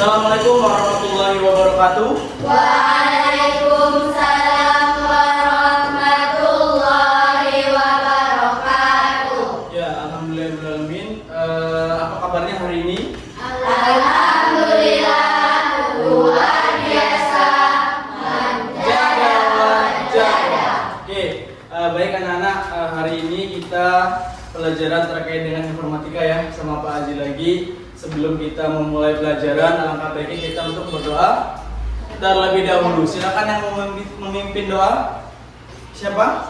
Assalamualaikum warahmatullahi wabarakatuh. Waalaikumsalam warahmatullahi wabarakatuh. Ya, alhamdulillahirrahmanirrahim. Apa kabarnya hari ini? Alhamdulillah, luar biasa, Jaga wajah. Oke, baik anak-anak, hari ini kita pelajaran terkait dengan informatika ya sama Pak Haji lagi. Sebelum kita memulai pelajaran, alangkah baiknya kita untuk berdoa terlebih dahulu. Silakan yang memimpin doa. Siapa?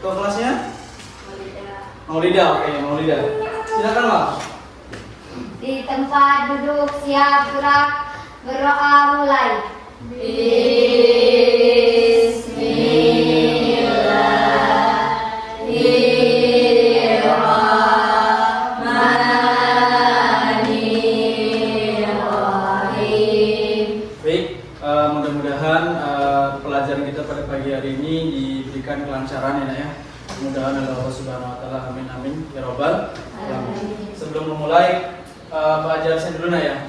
Ketua kelasnya? Maulida. Oke, Maulida. Silakan, Mak. Di tempat duduk siap gerak, berdoa mulai. Baik, mudah-mudahan pelajaran kita pada pagi hari ini diberikan kelancaran ya, mudah-mudahan Allah Subhanahu Wa Taala, amin amin ya robbal alamin. Sebelum memulai, Pak Haji absen dulu ya.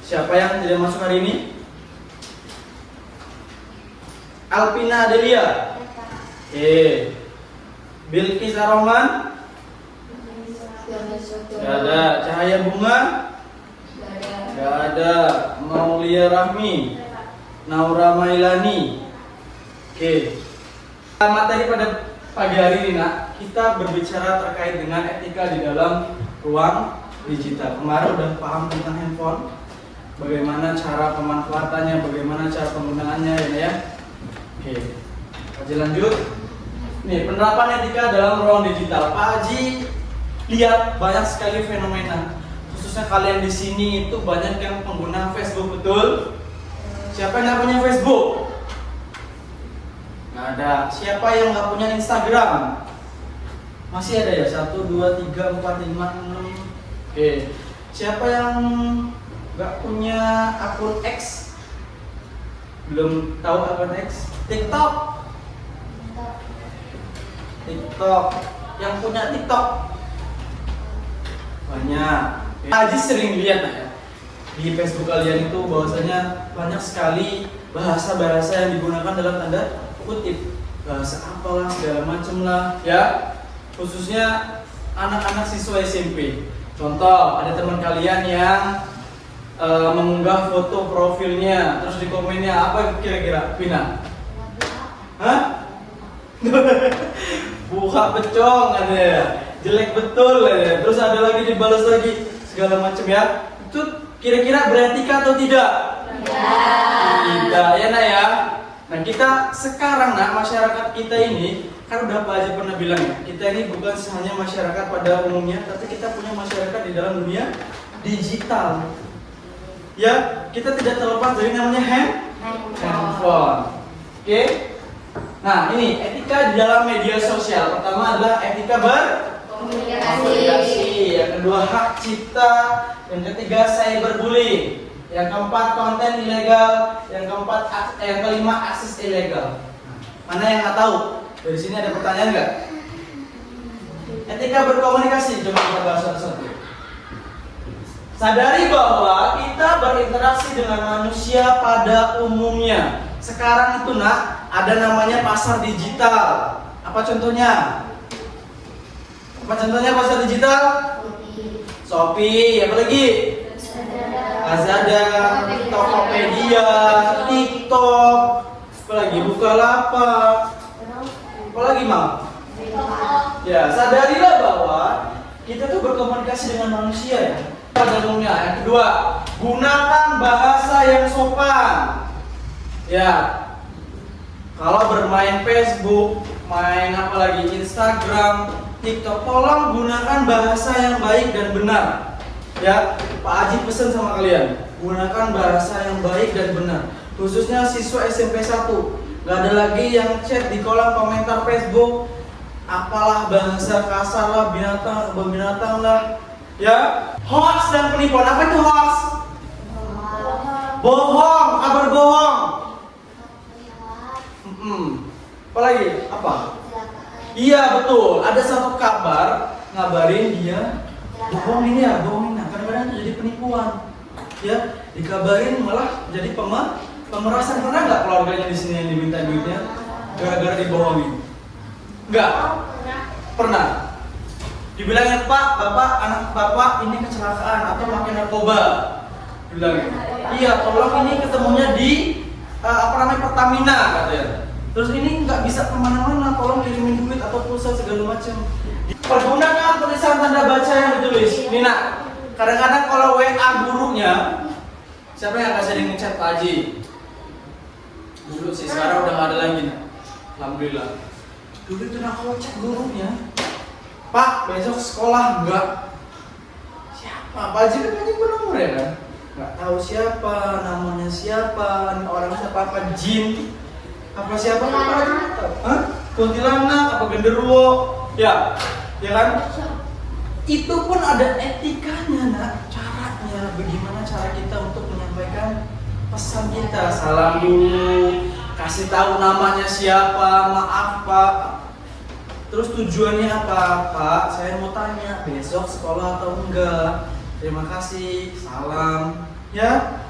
Siapa yang tidak masuk hari ini? Alpina Adelia. Bilqis Aroman. Gak ada. Cahaya Bunga. Gak ada. Maulia Rahmi. Naura Mailani. Materi pada pagi hari ini nak, kita berbicara terkait dengan etika di dalam ruang digital. Kemarin udah paham tentang handphone, bagaimana cara pemanfaatannya, bagaimana cara penggunaannya ya. Haji lanjut. Nih, penerapan etika dalam ruang digital. Pak Haji lihat banyak sekali fenomena. Khususnya kalian di sini itu banyak yang pengguna Facebook, betul? Siapa yang nggak punya Facebook? Nggak ada. Siapa yang nggak punya Instagram? Masih ada ya? 1, 2, 3, 4, 5, 6. Siapa yang nggak punya akun X? Belum tahu akun X? TikTok. Yang punya TikTok banyak. Haji sering lihat ya di Facebook kalian itu bahwasanya banyak sekali bahasa-bahasa yang digunakan dalam tanda kutip, bahasa apalah segala macam lah ya, khususnya anak-anak siswa SMP. Contoh, ada teman kalian yang mengunggah foto profilnya, terus di komennya apa kira-kira? Pina? Hah? Buka becong ada ya, jelek betul ya. Terus ada lagi dibalas lagi segala macam ya. Itu kira-kira beretika atau tidak? Tidak ya nak ya. Nah kita sekarang nak, masyarakat kita ini kan udah Pak Haji pernah bilang ya, kita ini bukan hanya masyarakat pada umumnya, tapi kita punya masyarakat di dalam dunia digital. Ya, kita tidak terlepas dari namanya handphone. Oke? Nah, ini etika di dalam media sosial. Pertama adalah etika berkomunikasi. Yang kedua hak cipta. Yang ketiga cyberbullying. Yang keempat konten ilegal. Yang kelima akses ilegal. Mana yang nggak tahu? Dari sini ada pertanyaan nggak? Etika berkomunikasi. Coba kita bahas satu-satu. Sadari bahwa kita berinteraksi dengan manusia pada umumnya. Sekarang itu nak, ada namanya pasar digital. Apa contohnya? Pasar digital? Shopee, apa lagi? Lazada, Tokopedia, TikTok, apa lagi? Bukalapak, apa lagi Mam? Ya, sadarilah bahwa kita tuh berkomunikasi dengan manusia ya. Pada umumnya. Yang kedua, gunakan bahasa yang sopan. Ya, kalau bermain Facebook, main apa lagi Instagram, TikTok, tolong gunakan bahasa yang baik dan benar. Ya, Pak Haji pesan sama kalian, gunakan bahasa yang baik dan benar. Khususnya siswa SMP 1, nggak ada lagi yang chat di kolom komentar Facebook, apalah bahasa kasar lah, binatang lah. Ya, hoax dan penipuan. Apa itu hoax? Bohong, kabar bohong. Apalagi apa? Iya betul. Ada satu kabar ngabarin dia bohongin ya, kadang-kadang jadi penipuan. ya dikabarin malah jadi pemerasan. Pernah nggak keluarganya di sini yang diminta duitnya gara-gara dibohongin? Nggak pernah. Dibilangin, Pak, Bapak, anak Bapak ini kecelakaan atau pakai narkoba. Bilangin, iya, tolong ini ketemunya di Pertamina katanya. Terus ini nggak bisa kemana-mana, tolong kirimin duit atau pulsa segala macam. Pergunakan tulisan tanda baca yang ditulis. Nina, kadang-kadang kalau WA gurunya, siapa yang akan sering ngechat Pak Haji? Dulu sih, sekarang udah nggak ada lagi. Nah. Alhamdulillah. Dulu itu kalau chat gurunya, Pak, besok sekolah enggak? Siapa? Pak Haji kan banyak nomor ya kan? Nggak tahu siapa, namanya siapa, orang siapa, apa jin, apa siapa kan Pak Haji nggak tahu. Hah? Kuntilanak, apa genderuwo, ya kan? Itu pun ada etikanya, nak. Caranya, bagaimana cara kita untuk menyampaikan pesan kita. Salam dulu, kasih tahu namanya siapa, maaf Pak. Terus tujuannya apa? Pak, saya mau tanya, besok sekolah atau enggak? Terima kasih, salam. Ya?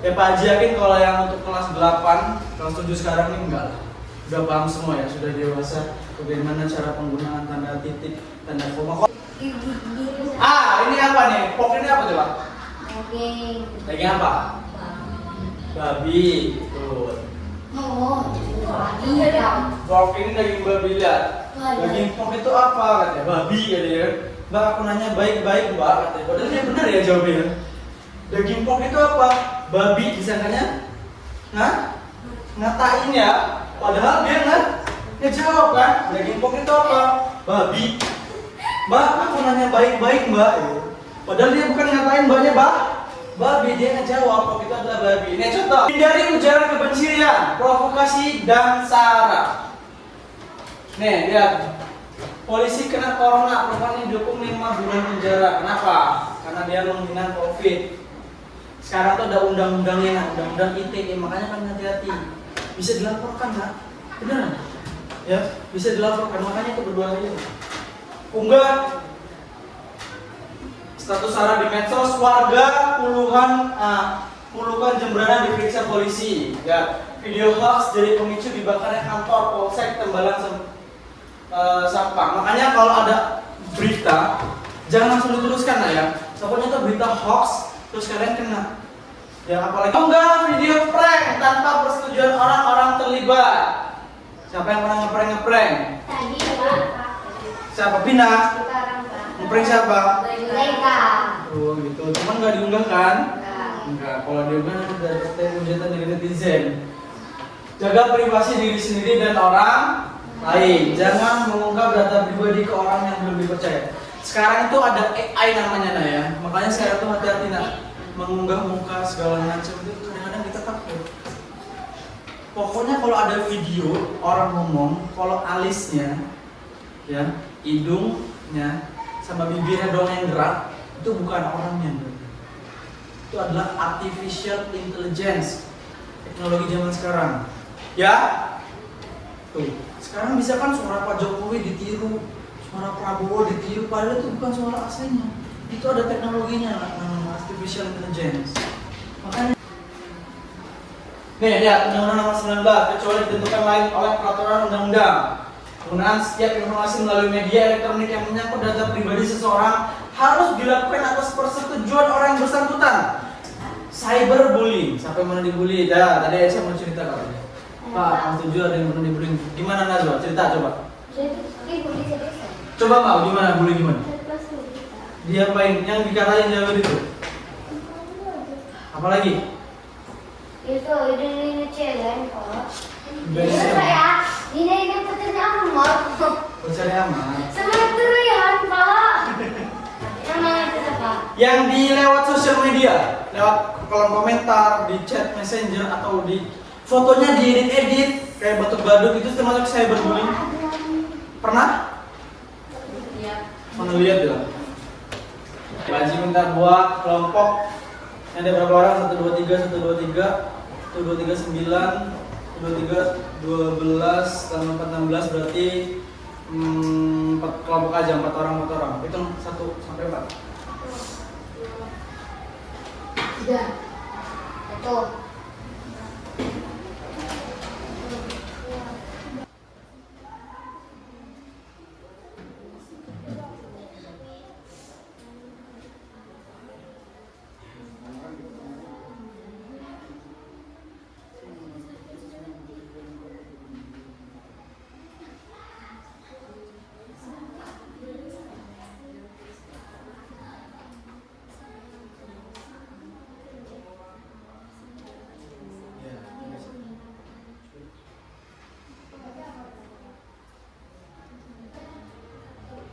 Ya Pak Haji yakin kalau yang untuk kelas 8, kelas 7 sekarang ini enggak lah. Udah paham semua ya, sudah dewasa bagaimana cara penggunaan tanda titik, tanda koma. Ini apa nih? Pok ini apa coba? Daging apa? Babi. Tuh. Pork ini daging babi, lihat. Daging pork itu apa katanya? Babi katanya. Mbak, aku nanya baik-baik Mbak katanya. Padahal dia benar ya jawabnya. Daging pork itu apa? Babi, disangkanya ngatain ya. Padahal dia nggak jawab kan. Daging pork itu apa? Babi. Mbak, aku nanya baik-baik Mbak. Padahal dia bukan ngatain Mbaknya babi, dia ngejawab kalau itu adalah babi. Ini contoh. Hindari ujaran kebencian, provokasi dan sara. Nih, lihat. Polisi kena corona, perempuan ini dihukum 5 bulan penjara. Kenapa? Karena dia menghina COVID. Sekarang tuh ada undang-undangnya, undang-undang ITE, makanya kan hati-hati. Bisa dilaporkan, Nak. Benar? Ya, bisa dilaporkan, makanya itu berdua aja. Unggah status sara di medsos, warga puluhan Jembrana diperiksa polisi. Ya, video hoax jadi pemicu dibakarnya kantor Polsek Tembalang Sampang. Makanya kalau ada berita jangan langsung diteruskan lah ya. Pokoknya itu berita hoax terus kalian kena. Ya apalagi enggak video prank tanpa persetujuan orang-orang terlibat. Siapa yang pernah ngeprank? Tadi Pak. Siapa? Pina? Ngeprank siapa? Mereka. Oh gitu. Cuman nggak diunggah kan? Enggak. Kalau diunggah nanti dapat hujatan dari netizen. Jaga privasi diri sendiri dan orang lain. Jangan mengungkap data pribadi ke orang yang belum dipercaya. Sekarang itu ada AI namanya nah ya. Makanya sekarang tuh hati-hati nak mengunggah muka segala macam itu kadang-kadang kita takut. Pokoknya kalau ada video orang ngomong, kalau alisnya, ya, hidungnya, sama bibirnya doang yang gerak, itu bukan orangnya. Itu adalah artificial intelligence, teknologi zaman sekarang. Ya, tuh. Sekarang bisa kan suara Pak Jokowi ditiru, suara Prabowo ditiru, padahal itu bukan suara aslinya. Itu ada teknologinya, namanya artificial intelligence. Makanya nih, lihat Undang-Undang Nomor 19, kecuali ditentukan lain oleh peraturan undang-undang. Penggunaan setiap informasi melalui media elektronik yang menyangkut data pribadi seseorang harus dilakukan atas persetujuan orang yang bersangkutan. Cyberbullying, siapa yang pernah dibully? Dah, tadi saya mau cerita katanya. Pak, yang setuju ada yang pernah dibully. Gimana Nazwa? Cerita coba. Coba mau gimana bully gimana? Dia apain? Yang dikatain jawab itu. Apalagi? Itu ini challenge kok. Biasa. Ya, ini pekerjaan amat. Pencari aman. Sama terian Pak. Yang mana itu Pak? Yang di lewat sosial media, lewat kolom komentar, di chat messenger atau di fotonya diedit-edit kayak batuk baduk itu termasuk cyberbullying. Pernah? Iya. Pernah lihat ya? Wajib minta buat kelompok yang ada berapa orang? 1, 2, 3, 1, 2, 3 1, 2, 3, 9 1, 2, 3, 12 tambah 4, 16 berarti 4 kelompok aja, 4 orang. Hitung 1 sampai 4. Tiga. Satu.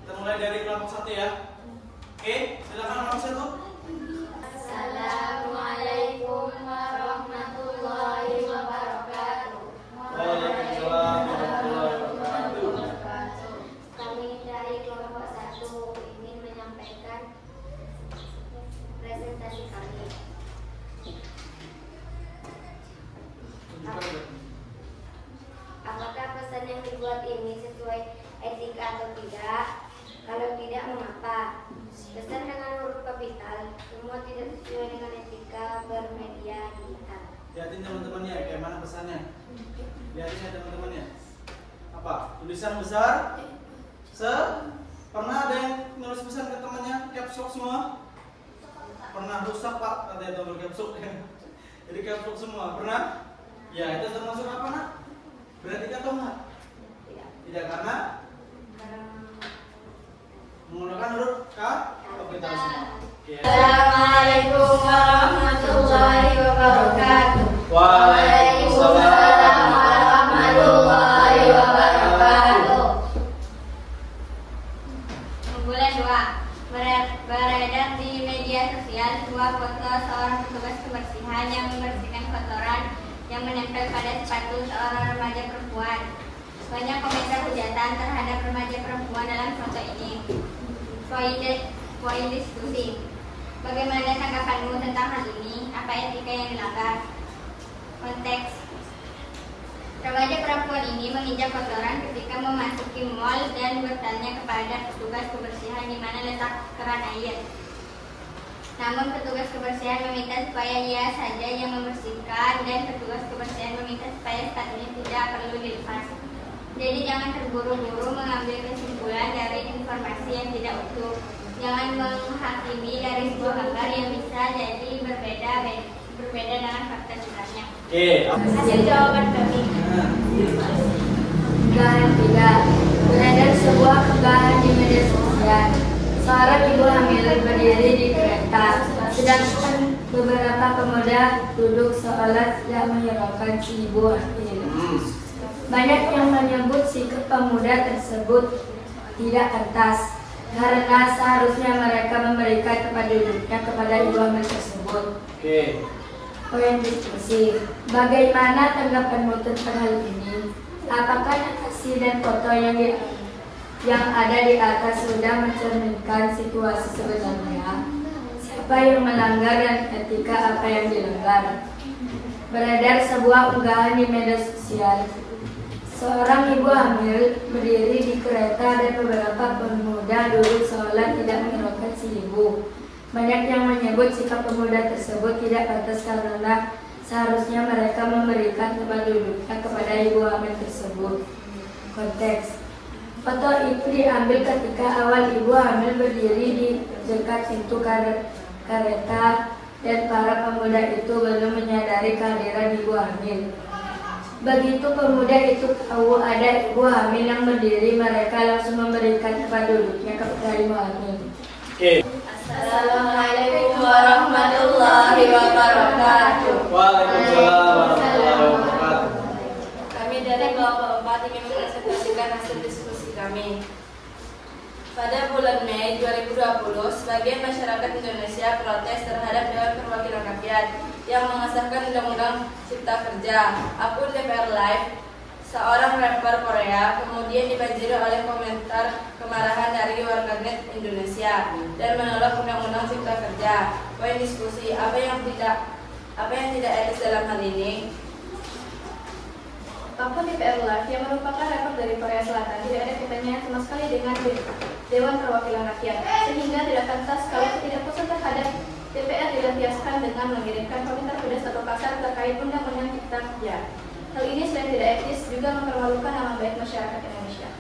Kita mulai dari kelompok 1 ya. Oke, silakan kelompok 1. Assalamualaikum warahmatullahi wabarakatuh. Waalaikumsalam warahmatullahi wabarakatuh. Kami dari kelompok 1 ingin menyampaikan presentasi kami. Apakah pesan yang dibuat ini sesuai etika atau tidak? Kalau tidak, mengapa? Pesan dengan huruf kapital, semua tidak sesuai dengan etika bermedia digital. Lihatin teman-temannya, kayak mana pesannya. Lihatin ya teman-temannya. Apa? Tulisan besar. Pernah ada yang nulis pesan ke temannya caps lock semua? Pernah rusak pak, katanya tombol caps lock. Jadi caps lock semua. Pernah? Ya itu termasuk apa nak? Berarti atau enggak? Tidak karena menggunakan huruf kapital semua. Oke. Assalamualaikum warahmatullahi wabarakatuh. Waalaikumsalam warahmatullahi wabarakatuh. Bulan 2, beredar di media sosial sebuah foto seorang petugas kebersihan yang membersihkan kotoran yang menempel pada sepatu seorang remaja perempuan. Banyak komentar hujatan terhadap remaja perempuan dalam foto ini. Poin diskusi. Bagaimana tanggapanmu tentang hal ini? Apa etika yang dilanggar? Konteks. Remaja perempuan ini menginjak kotoran ketika memasuki mal dan bertanya kepada petugas kebersihan di mana letak keran air. Namun petugas kebersihan meminta supaya ia saja yang membersihkan dan petugas kebersihan meminta supaya sepatunya tidak perlu dilepas. Jadi jangan terburu-buru mengambil kesimpulan dari informasi yang tidak utuh. Jangan menghakimi dari sebuah gambar yang bisa jadi berbeda dengan fakta sebenarnya. Oke. Hasil jawaban kami. Unggahan 3. Beredar sebuah unggahan di media sosial. Seorang ibu hamil berdiri di kereta, sedangkan beberapa pemuda duduk seolah tidak menghiraukan si ibu hamil. Banyak yang menyebut sikap pemuda tersebut tidak pantas karena seharusnya mereka memberikan tempat duduknya kepada ibu hamil tersebut. Oke. Poin diskusi. Bagaimana tanggapanmu tentang hal ini? Apakah narasi dan foto yang ada di atas sudah mencerminkan situasi sebenarnya? Siapa yang melanggar dan etika apa yang dilanggar? Beredar sebuah unggahan di media sosial. Seorang ibu hamil berdiri di kereta dan beberapa pemuda duduk seolah tidak menghiraukan si ibu. Banyak yang menyebut sikap pemuda tersebut tidak pantas karena seharusnya mereka memberikan tempat duduknya kepada ibu hamil tersebut. Konteks. Foto itu diambil ketika awal ibu hamil berdiri di dekat pintu kereta dan para pemuda itu belum menyadari kehadiran ibu hamil. Begitu pemuda itu tahu ada ibu hamil yang berdiri, mereka langsung memberikan tempat duduknya kepada ibu hamil. Oke. Assalamualaikum warahmatullahi wabarakatuh. Waalaikumsalam warahmatullahi wabarakatuh. Kami dari kelompok 4 ingin mempresentasikan hasil diskusi kami. Pada bulan Mei 2020, sebagian masyarakat Indonesia protes terhadap Dewan Perwakilan Rakyat yang mengesahkan Undang-Undang Cipta Kerja. Akun DPR Live, seorang rapper Korea, kemudian dibanjiri oleh komentar kemarahan dari warganet Indonesia dan menolak Undang-Undang Cipta Kerja. Poin diskusi, apa yang tidak etis dalam hal ini? Akun DPR Live yang merupakan rapper dari Korea Selatan tidak ada kaitannya sama sekali dengan Dewan Perwakilan Rakyat, sehingga tidak pantas kalau ketidakpuasan terhadap DPR dilampiaskan dengan mengirimkan komentar pedas atau kasar terkait Undang-Undang Cipta Kerja. Hal ini selain tidak etis juga mempermalukan nama baik masyarakat Indonesia.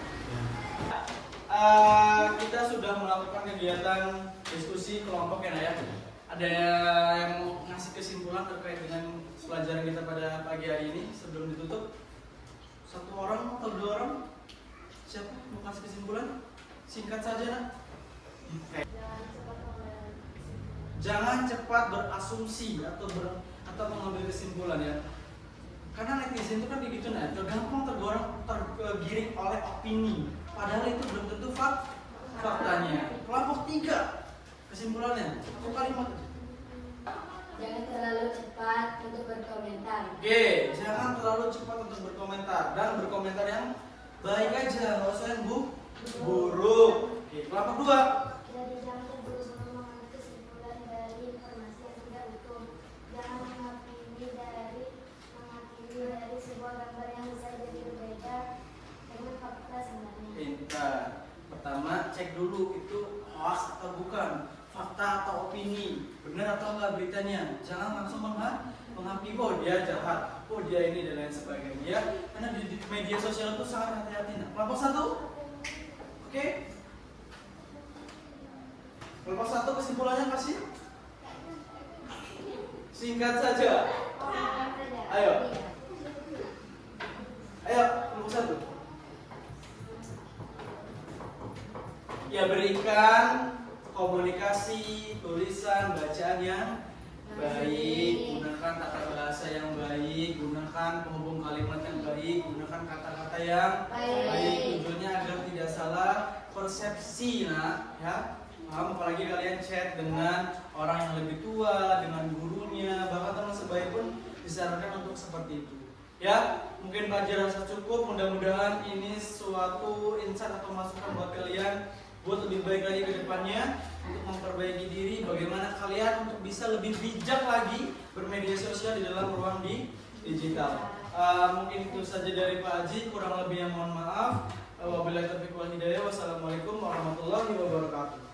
Kita sudah melakukan kegiatan diskusi kelompok ya. Ada yang mau ngasih kesimpulan terkait dengan pelajaran kita pada pagi hari ini sebelum ditutup? Satu orang atau dua orang? Siapa mau kasih kesimpulan? Singkat saja nak. Jangan cepat berasumsi atau mengambil kesimpulan ya. Karena netizen itu kan begitu nah, gampang tergiring oleh opini. Padahal itu belum tentu faktanya. Kelompok 3 kesimpulannya satu kalimat. Jangan terlalu cepat untuk berkomentar. Oke, jangan terlalu cepat untuk berkomentar dan berkomentar yang baik aja, nggak usah yang buruk. Oke, kelompok 2. Jadi jangan terburu-buru mengambil kesimpulan dari informasi yang tidak utuh. Jangan menghakimi dari sebuah gambar yang bisa jadi berbeda dengan fakta sebenarnya. Pintar. Pertama, cek dulu itu hoax atau bukan, fakta atau opini, benar atau enggak beritanya. Jangan langsung menghakimi, oh dia jahat, oh dia ini dan lain sebagainya. Ya, karena di media sosial itu sangat hati-hati. Nah, kelompok 1, oke. Kelompok 1 kesimpulannya apa sih? Singkat saja. Ayo, kelompok 1. Ya, berikan komunikasi, tulisan, bacaan yang baik, gunakan tata bahasa yang baik, gunakan penghubung kalimat yang baik, gunakan kata-kata yang baik. Tujuannya agar tidak salah persepsi, nah, ya. Paham? Apalagi kalian chat dengan orang yang lebih tua, dengan gurunya, bahkan teman sebaya pun disarankan untuk seperti itu. Ya, mungkin Pak rasa cukup. Mudah-mudahan ini suatu insight atau masukan buat kalian buat lebih baik lagi ke depannya, untuk memperbaiki diri, bagaimana kalian untuk bisa lebih bijak lagi bermedia sosial di dalam ruang digital. Mungkin itu saja dari Pak Haji, kurang lebihnya mohon maaf. Wabillahi taufiq wal hidayah. Wassalamualaikum warahmatullahi wabarakatuh.